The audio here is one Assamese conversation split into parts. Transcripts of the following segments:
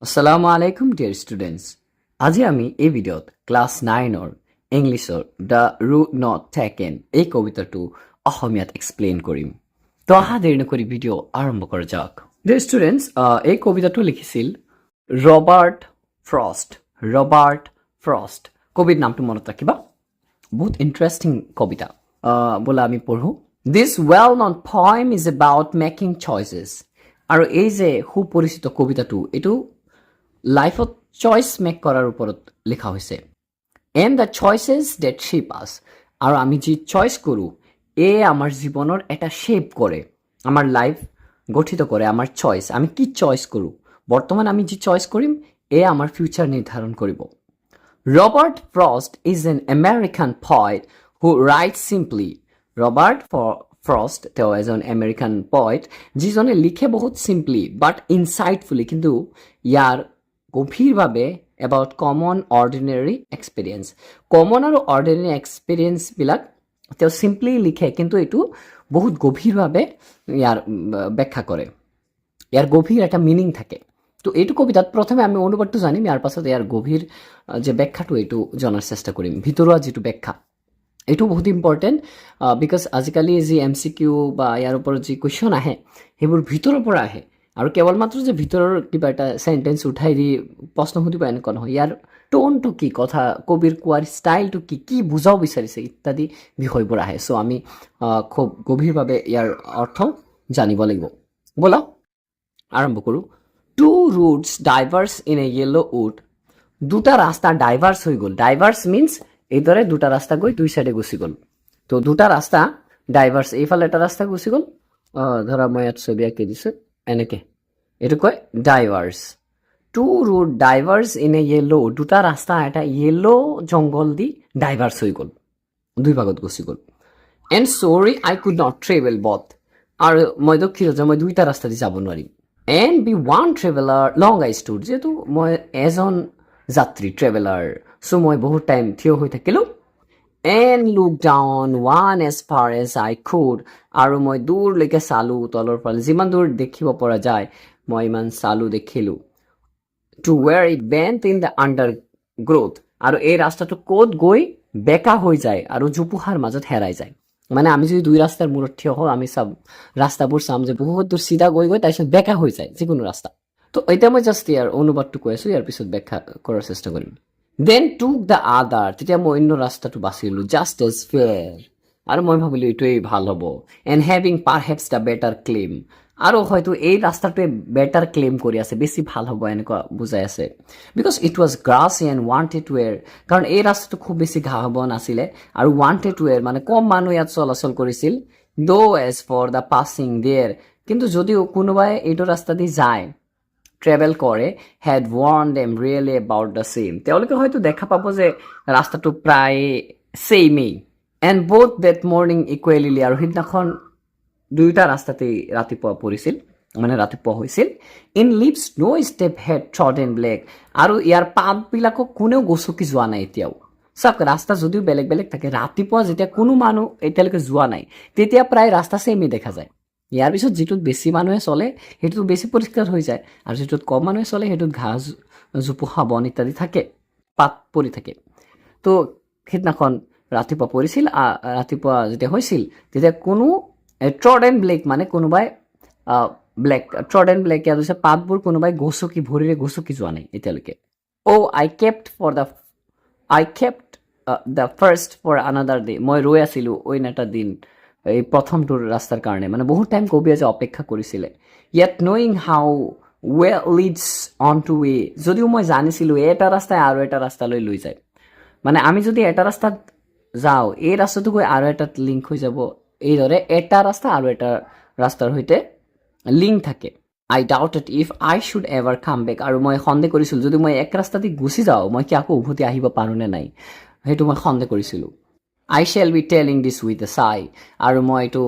Assalamu alaikum dear students. আজি আমি এই ভিডিঅ'ত ক্লাছ 9ৰ ইংলিছৰ দ্য ৰুট নট টেকেন এই কবিতাটো অসমীয়াত এক্সপ্লেইন কৰিম। তো অহা দেৰি নকৰি ভিডিঅ' আৰম্ভ কৰা যাওক। ডিয়াৰ ষ্টুডেণ্টছ, এই কবিতাটো লিখিছিল ৰবাৰ্ট ফ্ৰষ্ট। ৰবাৰ্ট ফ্ৰষ্ট কবিৰ নামটো মনত ৰাখিবা, বহুত ইণ্টাৰেষ্টিং কবিতা। বোলা আমি পঢ়োঁ। This well known poem is about making choices. আৰু এই যে সুপৰিচিত কবিতাটো, এইটো লাইফত চইচ মেক কৰাৰ ওপৰত লিখা হৈছে। এণ্ড দ্য চইচেছ ডেট শ্বেপ আছ। আৰু আমি যি চইচ কৰোঁ এয়ে আমাৰ জীৱনৰ এটা শ্বেপ কৰে, আমাৰ লাইফ গঠিত কৰে। আমাৰ চইচ, আমি কি চইচ কৰোঁ, বৰ্তমান আমি যি চইচ কৰিম এয়ে আমাৰ ফিউচাৰ নিৰ্ধাৰণ কৰিব। Robert Frost is an American poet who right simply. Robert Frost তেওঁ এজন আমেৰিকান পয়েট যিজনে লিখে বহুত চিম্পলি বাট ইনচাইটফুলি, কিন্তু ইয়াৰ গভীৰভাৱে about common ordinary experience. Common আৰু অৰ্ডিনেৰী এক্সপিৰিয়েঞ্চবিলাক তেওঁ চিম্পলি লিখে, কিন্তু এইটো বহুত গভীৰভাৱে ইয়াৰ ব্যাখ্যা কৰে, ইয়াৰ গভীৰ এটা মিনিং থাকে। তো এইটো কবিতাত প্ৰথমে আমি অনুবাদটো জানিম, ইয়াৰ পাছত ইয়াৰ গভীৰ যে ব্যাখ্যাটো এইটো জনাৰ চেষ্টা কৰিম। ভিতৰুৱা যিটো ব্যাখ্যা এইটো বহুত ইম্পৰ্টেণ্ট, বিকজ আজিকালি যি MCQ বা ইয়াৰ ওপৰত যি কুৱেশ্যন আহে সেইবোৰ ভিতৰৰ পৰা আহে, আৰু কেৱল মাত্ৰ যে ভিতৰৰ কিবা এটা চেণ্টেঞ্চ উঠাই দি প্ৰশ্ন সুধিব এনেকুৱা নহয়। ইয়াৰ টোনটো কি, কথা কবিৰ কোৱাৰ ষ্টাইলটো কি, কি বুজাব বিচাৰিছে ইত্যাদি বিষয়বোৰ আহে। চ' আমি খুব গভীৰভাৱে ইয়াৰ অৰ্থ জানিব লাগিব। ব'লা আৰম্ভ কৰোঁ। Two routes diverse in a yellow' wood. দুটা ৰাস্তা ডাইভাৰ্ছ হৈ গ'ল। ডাইভাৰ্ছ মিনছ এইদৰে দুটা ৰাস্তা গৈ দুই চাইডে গুচি গ'ল। তো দুটা ৰাস্তা ডাইভাৰ্ছ, এইফালে এটা ৰাস্তা গুচি গ'ল, ধৰা মই ইয়াত ছবি আঁকি দিছোঁ এনেকে, এইটো কয় diverse. Two root diverse in a yellow'. দুটা ৰাস্তা এটা য়েল্ল' জংঘল দি ডাইভাৰ্ছ হৈ গ'ল, দুই ভাগত গুচি গ'ল। এণ্ড চৰি আই কুড নট ট্ৰেভেল বথ। আৰু মই দুখিত যে মই দুইটা ৰাস্তা দি যাব নোৱাৰিম। And be one traveller long I stood. যিহেতু মই এজন যাত্ৰী, ট্ৰেভেলাৰ, চ' মই বহুত টাইম থিয় হৈ থাকিলোঁ। And look down one as far as I could. আৰু মই দূৰলৈকে চালোঁ, তলৰ ফালে যিমান দূৰ দেখিব পৰা যায় মই ইমান চালোঁ, দেখিলোঁ। To where it bent in the undergrowth. আৰু এই ৰাস্তাটো ক'ত গৈ বেকা হৈ যায় আৰু জোপোহাৰ মাজত হেৰাই যায়। মানে আমি যদি দুই ৰাস্তাৰ মূৰত থিয় হওঁ, আমি ৰাস্তাবোৰ চাম যে বহুত দূৰ চিধা গৈ গৈ তাৰপিছত বেকা হৈ যায় যিকোনো ৰাস্তা। তো এতিয়া মই জাষ্ট ইয়াৰ অনুবাদটো কৈ আছোঁ, ইয়াৰ পিছত ব্যাখ্যা কৰাৰ চেষ্টা কৰিম। দেন টুক দ্য আদাৰ। তেতিয়া মই অন্য ৰাস্তাটো বাচিলোঁ, জাষ্ট এজ ফেয়াৰ। আৰু মই ভাবিলোঁ এইটোৱেই ভাল হ'ব। And having perhaps the better claim. আৰু হয়তো এই ৰাস্তাটোৱে বেটাৰ ক্লেইম কৰি আছে, বেছি ভাল হ'ব এনেকুৱা বুজাই আছে। Because it was grassy and wanted wear. কাৰণ এই ৰাস্তাটো খুব বেছি ঘাঁহ বন নাছিলে, আৰু ৱান্টেড ৱেৰ মানে কম মানুহ ইয়াত চলাচল কৰিছিল। দ' এজ ফৰ দ্য পাছিং দেৰ। কিন্তু যদিও কোনোবাই এইটো ৰাস্তা দি যায়, ট্ৰেভেল কৰে, had worn them really about the same. তেওঁলোকে হয়তো দেখা পাব যে ৰাস্তাটো প্ৰায় ছেইমেই। And both that morning equally. আৰু সিদিনাখন দুয়োটা ৰাস্তাতেই ৰাতিপুৱা পৰিছিল, মানে ৰাতিপুৱা হৈছিল। In leaves no' step had trodden black. আৰু ইয়াৰ পাতবিলাকক কোনেও গচকি যোৱা নাই এতিয়াও। চাওক, ৰাস্তা যদিও বেলেগ বেলেগ থাকে, ৰাতিপুৱা যেতিয়া কোনো মানুহ এতিয়ালৈকে যোৱা নাই তেতিয়া প্ৰায় ৰাস্তা ছেইমেই দেখা যায়। ইয়াৰ পিছত যিটোত বেছি মানুহে চলে সেইটোত বেছি পৰিষ্কাৰ হৈ যায়, আৰু যিটোত কম মানুহে চলে সেইটোত ঘাঁহ জোপোহা বন ইত্যাদি থাকে, পাত পৰি থাকে। তো সেইদিনাখন ৰাতিপুৱা পৰিছিল, ৰাতিপুৱা যেতিয়া হৈছিল তেতিয়া কোনো ট্ৰডেন ব্লেক মানে কোনোবাই ব্লেক, ট্ৰডেন ব্লেক ইয়াত হৈছে পাতবোৰ কোনোবাই ভৰিৰে গচকি যোৱা নাই এতিয়ালৈকে। I kept the first for another day. মই ৰৈ আছিলোঁ অইন এটা দিন এই প্ৰথমটোৰ ৰাস্তাৰ কাৰণে, মানে বহুত টাইম কবিয়ে যে অপেক্ষা কৰিছিলে। Yet knowing how way leads on to way. যদিও মই জানিছিলোঁ এটা ৰাস্তাই আৰু এটা ৰাস্তালৈ লৈ যায়, মানে আমি যদি এটা ৰাস্তাত যাওঁ এই ৰাস্তাটো গৈ আৰু এটাত লিংক হৈ যাব, এইদৰে এটা ৰাস্তা আৰু এটা ৰাস্তাৰ সৈতে লিংক থাকে। I doubted if I should ever come back. আৰু মই সন্দেহ কৰিছিলোঁ যদি মই এক ৰাস্তা দি গুচি যাওঁ মই কি আকৌ উভতি আহিব পাৰোঁনে নাই, সেইটো মই সন্দেহ কৰিছিলোঁ। I shall be telling this with a sigh. আৰু মই এইটো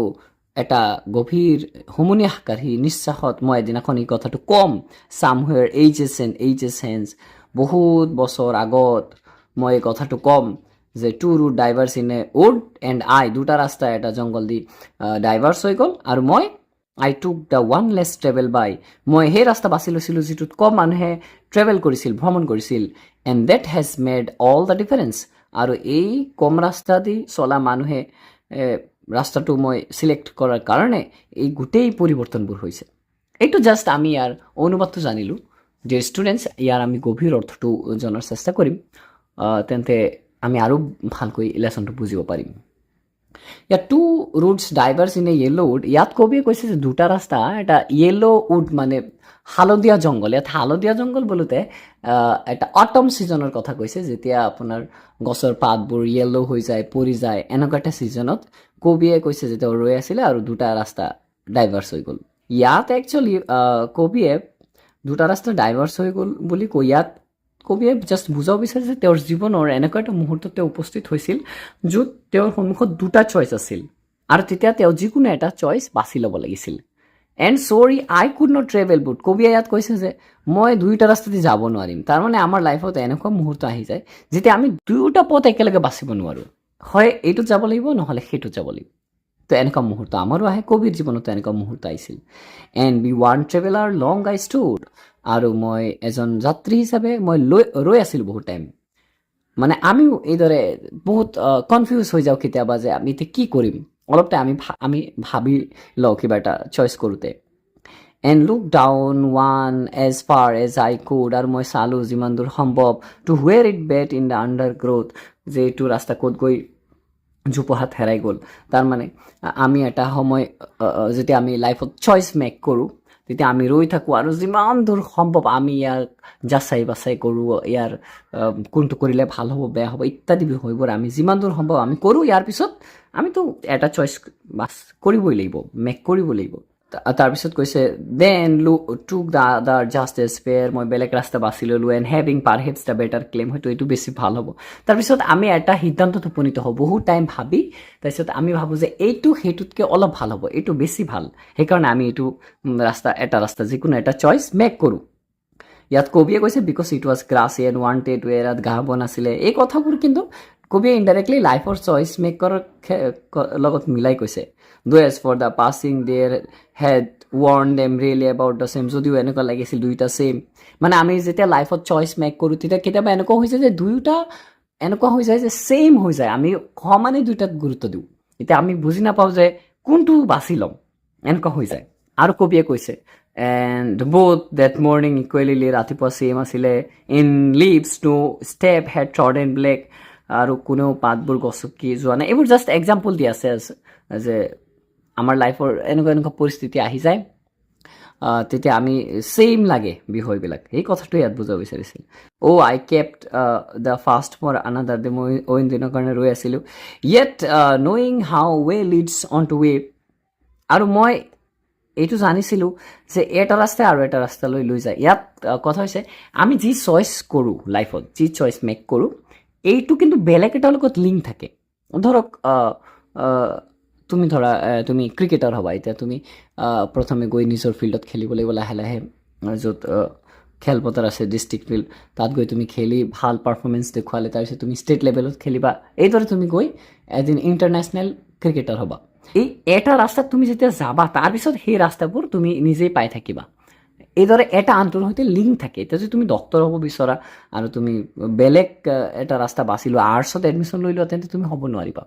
এটা গভীৰ হুমুনিয়াহকাৰী নিশ্বাসত মই এদিনাখন এই কথাটো ক'ম। চামহুৱেৰ এইজেছ হেঞ্চ। বহুত বছৰ আগত মই এই কথাটো ক'ম যে two root diverse in a wood and I. দুটা ৰাস্তা এটা জংঘল দি ডাইভাৰ্ছ হৈ গ'ল আৰু মই I took the one less travel by, মই সেই ৰাস্তা বাছি লৈছিলোঁ যিটোত কম মানুহে ট্ৰেভেল কৰিছিল, ভ্ৰমণ কৰিছিল, and that has made all the difference, আৰু এই কম ৰাস্তা দি চলা মানুহে ৰাস্তাটো মই চিলেক্ট কৰাৰ কাৰণে এই গোটেই পৰিৱৰ্তনবোৰ হৈছে। এইটো জাষ্ট আমি ইয়াৰ অনুবাদটো জানিলোঁ। ডিয়াৰ ষ্টুডেণ্টছ, ইয়াৰ আমি গভীৰ অৰ্থটো জনাৰ চেষ্টা কৰিম, তেন্তে আমি আৰু ভালকৈ লেচনটো বুজিব পাৰিম। ইয়াত two routes diverse in a yellow' wood, ইয়াত কবিয়ে কৈছে যে দুটা ৰাস্তা, এটা য়েল্ল' উড মানে হালধীয়া জংঘল। ইয়াত হালধীয়া জংঘল বোলোতে এটা অটম ছিজনৰ কথা কৈছে, যেতিয়া আপোনাৰ গছৰ পাতবোৰ য়েল্ল' হৈ যায়, পৰি যায়, এনেকুৱা এটা ছিজনত কবিয়ে কৈছে যে তেওঁ ৰৈ আছিলে আৰু দুটা ৰাস্তা ডাইভাৰ্ছ হৈ গ'ল। ইয়াত একচুৱেলি কবিয়ে দুটা ৰাস্তা ডাইভাৰ্ছ হৈ গ'ল বুলি কৈ ইয়াত কবিয়ে জাষ্ট বুজাব বিচাৰিছে যে তেওঁৰ জীৱনৰ এনেকুৱা এটা মুহূৰ্তত তেওঁ উপস্থিত হৈছিল য'ত তেওঁৰ সন্মুখত দুটা চইচ আছিল, আৰু তেতিয়া তেওঁ যিকোনো এটা চইচ বাছি ল'ব লাগিছিল। এণ্ড চৰি আই কুড নট ট্ৰেভেল বুট, কবিয়ে ইয়াত কৈছে যে মই দুয়োটা ৰাস্তাতে যাব নোৱাৰিম। তাৰমানে আমাৰ লাইফত এনেকুৱা মুহূৰ্ত আহি যায় যেতিয়া আমি দুয়োটা পথ একেলগে বাচিব নোৱাৰোঁ, হয় এইটোত যাব লাগিব নহ'লে সেইটোত যাব লাগিব। তো এনেকুৱা মুহূৰ্ত আমাৰো আহে, কবিৰ জীৱনতো এনেকুৱা মুহূৰ্ত আহিছিল। And be one traveller long I stood, আৰু মই এজন যাত্ৰী হিচাপে মই ৰৈ আছিলোঁ বহুত টাইম। মানে আমিও এইদৰে বহুত কনফিউজ হৈ যাওঁ কেতিয়াবা যে আমি এতিয়া কি কৰিম, অলপ টাইম আমি ভাবি লওঁ কিবা এটা চইচ কৰোঁতে। And look down one as far as I could, আৰু মই চালোঁ যিমান দূৰ সম্ভৱ, to where it bent in the undergrowth, যে এইটো ৰাস্তা ক'ত গৈ জোপোহাত হেৰাই গ'ল। তাৰমানে আমি এটা সময় যেতিয়া আমি লাইফত চইচ মেক কৰোঁ তেতিয়া আমি ৰৈ থাকোঁ আৰু যিমান দূৰ সম্ভৱ আমি ইয়াক যাচাই বাছাই কৰোঁ, ইয়াৰ কোনটো কৰিলে ভাল হ'ব বেয়া হ'ব ইত্যাদি বিষয়বোৰ আমি যিমান দূৰ সম্ভৱ আমি কৰোঁ। ইয়াৰ পিছত আমিতো এটা চইচ বাছ কৰিবই লাগিব, মেক কৰিব লাগিব। তাৰপিছত কৈছে দেন টুক দ্য আদাৰ জাষ্ট এজ ফেয়াৰ, মই বেলেগ ৰাস্তা বাছি ল'লোঁ, and having perhaps the better claim, হয়তো এইটো বেছি ভাল হ'ব। তাৰপিছত আমি এটা সিদ্ধান্তত উপনীত হওঁ বহুত টাইম ভাবি, তাৰপিছত আমি ভাবোঁ যে এইটো সেইটোতকৈ অলপ ভাল হ'ব, এইটো বেছি ভাল, সেইকাৰণে আমি এইটো এটা ৰাস্তা যিকোনো এটা চইচ মেক কৰোঁ। ইয়াত কবিয়ে কৈছে because it was grassy and wanted to, এৰাত ঘাঁহ বন আছিলে। এই কথাবোৰ কিন্তু কবিয়ে ইনডাইৰেক্টলি লাইফৰ চইচ মেক কৰাৰ লগত মিলাই কৈছে। Though as for the passing there had worn them really about the same, যদিও এনেকুৱা লাগিছিল দুয়োটা ছেইম। মানে আমি যেতিয়া লাইফত চইচ মেক কৰোঁ তেতিয়া কেতিয়াবা এনেকুৱা হৈ যায় যে দুয়োটা এনেকুৱা হৈ যায় যে ছেইম হৈ যায়, আমি সমানে দুয়োটাত গুৰুত্ব দিওঁ, এতিয়া আমি বুজি নাপাওঁ যে কোনটো বাছি ল'ম, এনেকুৱা হৈ যায়। আৰু কবিয়ে কৈছে and both that morning equally, ৰাতিপুৱা ছেইম আছিলে। In leaves no step had trodden black, আৰু কোনেও পাতবোৰ গছকি যোৱা নাই। এইবোৰ জাষ্ট এক্সাম্পল দি আছে যে আমাৰ লাইফৰ এনেকুৱা পৰিস্থিতি আহি যায় তেতিয়া আমি ছেইম লাগে বিষয়বিলাক, সেই কথাটো ইয়াত বুজাব বিচাৰিছিল। I kept the first for another day, মই অইন দিনৰ কাৰণে ৰৈ আছিলোঁ। Yet knowing how way leads on to way, আৰু মই এইটো জানিছিলোঁ যে এটা ৰাস্তাই আৰু এটা ৰাস্তালৈ লৈ যায়। ইয়াত কথা হৈছে আমি যি চইচ কৰোঁ লাইফত, যি চইচ মেক কৰোঁ, এইটো কিন্তু বেলেগ এটাৰ লগত লিংক থাকে। ধৰক তুমি ক্ৰিকেটাৰ হ'বা, এতিয়া তুমি প্ৰথমে গৈ নিজৰ ফিল্ডত খেলিব লাগিব, লাহে লাহে য'ত খেলপথাৰ আছে ডিষ্ট্ৰিক্ট ফিল্ড, তাত গৈ তুমি খেলি ভাল পাৰফৰ্মেঞ্চ দেখুৱালে তাৰপিছত তুমি ষ্টেট লেভেলত খেলিবা, এইদৰে তুমি গৈ এদিন ইণ্টাৰনেশ্যনেল ক্ৰিকেটাৰ হ'বা। এই এটা ৰাস্তাত তুমি যেতিয়া যাবা তাৰপিছত সেই ৰাস্তাবোৰ তুমি নিজেই পাই থাকিবা, এইদৰে এটা আনটোৰ সৈতে লিংক থাকে। এতিয়া যদি তুমি ডক্টৰ হ'ব বিচৰা আৰু তুমি বেলেগ এটা ৰাস্তা বাছি লোৱা, আৰ্টছত এডমিশ্যন লৈ লোৱা, তেন্তে তুমি হ'ব নোৱাৰিবা।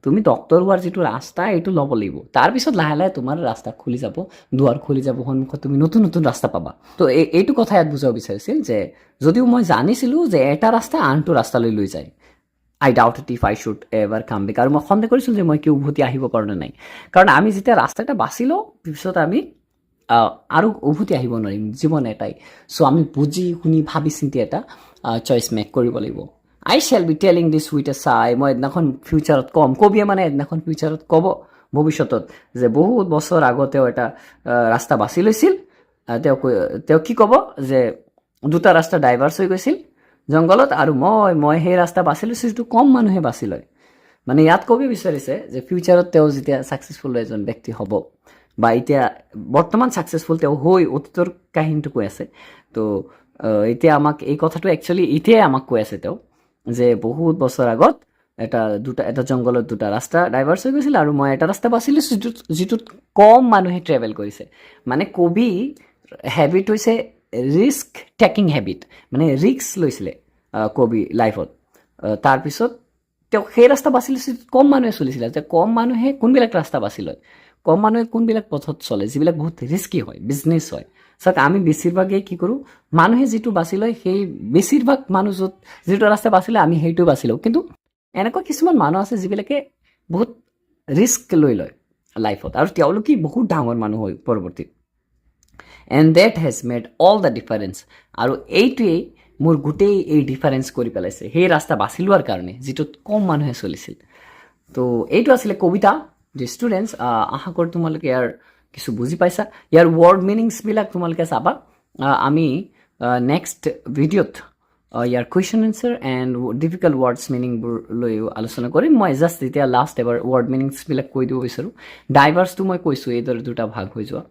তুমি ডক্টৰ হোৱাৰ যিটো ৰাস্তা এইটো ল'ব লাগিব, তাৰপিছত লাহে লাহে তোমাৰ ৰাস্তা খুলি যাব, দুৱাৰ খুলি যাব, সন্মুখত তুমি নতুন নতুন ৰাস্তা পাবা। তো এইটো কথা ইয়াত বুজাব বিচাৰিছিল যে যদিও মই জানিছিলোঁ যে এটা ৰাস্তা আনটো ৰাস্তালৈ লৈ যায়, I doubted if I should ever come back, আৰু মই সন্দেহ কৰিছিলোঁ যে মই কি উভতি আহিব কাৰণে নাই, কাৰণ আমি যেতিয়া ৰাস্তাটা বাছি লওঁ পিছত আমি আৰু উভতি আহিব নোৱাৰিম, জীৱন এটাই। চ' আমি বুজি শুনি ভাবি চিন্তি এটা চইচ মেক কৰিব লাগিব। I shall be telling this with a sigh, মই এদিনাখন ফিউচাৰত ক'ম, কবিয়ে মানে এদিনাখন ফিউচাৰত ক'ব ভৱিষ্যতত যে বহুত বছৰ আগত তেওঁ এটা ৰাস্তা বাছি লৈছিল, তেওঁ কি ক'ব যে দুটা ৰাস্তা ডাইভাৰ্চ হৈ গৈছিল জংঘলত, আৰু মই সেই ৰাস্তা বাছি লৈছোঁ যিটো কম মানুহে বাছি লয়। মানে ইয়াত কবি বিচাৰিছে যে ফিউচাৰত তেওঁ যেতিয়া ছাকচেছফুল এজন ব্যক্তি হ'ব, বা এতিয়া বৰ্তমান ছাকচেছফুল তেওঁ হৈ অতীতৰ কাহিনীটো কৈ আছে, তো এতিয়া আমাক এই কথাটো একচুৱেলি এতিয়াই আমাক কৈ আছে তেওঁ, যে বহুত বছৰ আগত এটা জংঘলত দুটা ৰাস্তা ডাইভাৰ্চ হৈ গৈছিল আৰু মই এটা ৰাস্তা বাচিলোঁ যিটোত কম মানুহে ট্ৰেভেল কৰিছে মানে কবি হেবিট হৈছে ৰিস্ক টেকিং হেবিট মানে ৰিস্ক লৈছিলে কবি লাইফত তাৰপিছত তেওঁ সেই ৰাস্তা বাছি লৈছিল কম মানুহে চলিছিলে যে কম মানুহে কোনবিলাক ৰাস্তা বাছি লয় কম মানুহে কোনবিলাক পথত চলে যিবিলাক বহুত ৰিস্কি হয় বিজনেছ হয় চাওক আমি বেছিভাগেই কি কৰোঁ মানুহে যিটো বাছি লয় সেই বেছিভাগ মানুহ যিটো ৰাস্তা বাছি লয় আমি সেইটো বাছি লওঁ কিন্তু এনেকুৱা কিছুমান মানুহ আছে যিবিলাকে বহুত ৰিস্ক লৈ লয় লাইফত আৰু তেওঁলোকে বহুত ডাঙৰ মানুহ হয় পৰৱৰ্তীত and that has made all the difference আৰু এইটোৱেই মোৰ গোটেই এই ডিফাৰেঞ্চ কৰি পেলাইছে সেই ৰাস্তা বাছি লোৱাৰ কাৰণে যিটোত কম মানুহে চলিছিল তো এইটো আছিলে কবিতা যে ষ্টুডেণ্টছ আশা কৰোঁ তোমালোকে ইয়াৰ কিছু বুজি পাইছা ইয়াৰ ৱৰ্ড মিনিংছবিলাক তোমালোকে চাবা আমি নেক্সট ভিডিঅ'ত ইয়াৰ question answer and difficult words মিনিংবোৰ লৈও আলোচনা কৰিম মই জাষ্ট এতিয়া লাষ্ট এবাৰ ৱৰ্ড মিনিংছবিলাক কৈ দিব বিচাৰোঁ ডাইভাৰ্ছটো মই কৈছোঁ এইদৰে দুটা ভাগ হৈ যোৱা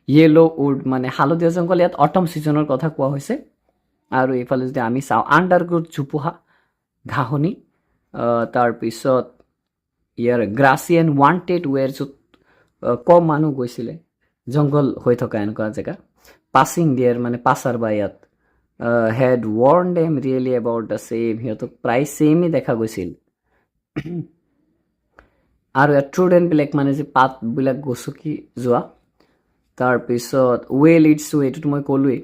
য়েল' উড মানে হালধীয়া জংঘল ইয়াত অটম ছিজনৰ কথা কোৱা হৈছে আৰু এইফালে যদি আমি চাওঁ আণ্ডাৰগ্ৰোথ জোপোহা ঘাঁহনি তাৰপিছত ইয়াৰ গ্ৰাছী এণ্ড ৱান্টেড ৱেৰ য'ত কম মানুহ গৈছিলে জংঘল হৈ থকা এনেকুৱা জেগা পাছিং ডিয়াৰ মানে পাছাৰ বা ইয়াত had worn them really about the same সিহঁতক প্ৰায় ছেমেই দেখা গৈছিল আৰু ইয়াত ট্ৰুডেণ্টবিলাক মানে যে পাতবিলাক গছকি যোৱা তাৰপিছত ৱেল ইটছ টু এইটোতো মই ক'লোৱেই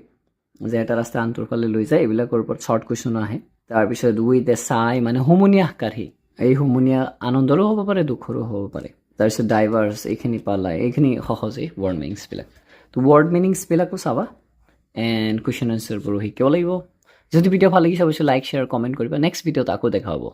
যে এটা ৰাস্তা আনটোৰ ফালে লৈ যায় এইবিলাকৰ ওপৰত শ্বৰ্ট কুৱেশ্যনো আহে তাৰপিছত উইথ এ চাই মানে হুমুনিয়াহ কাঢ়ি এই হুমুনিয়া আনন্দৰো হ'ব পাৰে দুখৰো হ'ব পাৰে তাৰপিছত ডাইভাৰ্ছ এইখিনি পালা এইখিনি সহজেই ৱৰ্ড মিনিংছবিলাক তো ৱৰ্ড মিনিংছবিলাকো চাবা এণ্ড কুৱেশ্যন এনচাৰবোৰো শিকিব লাগিব যদি ভিডিঅ' ভাল লাগিছে অৱশ্যে লাইক শ্বেয়াৰ কমেণ্ট কৰিবা নেক্সট ভিডিঅ'ত আকৌ দেখা হ'ব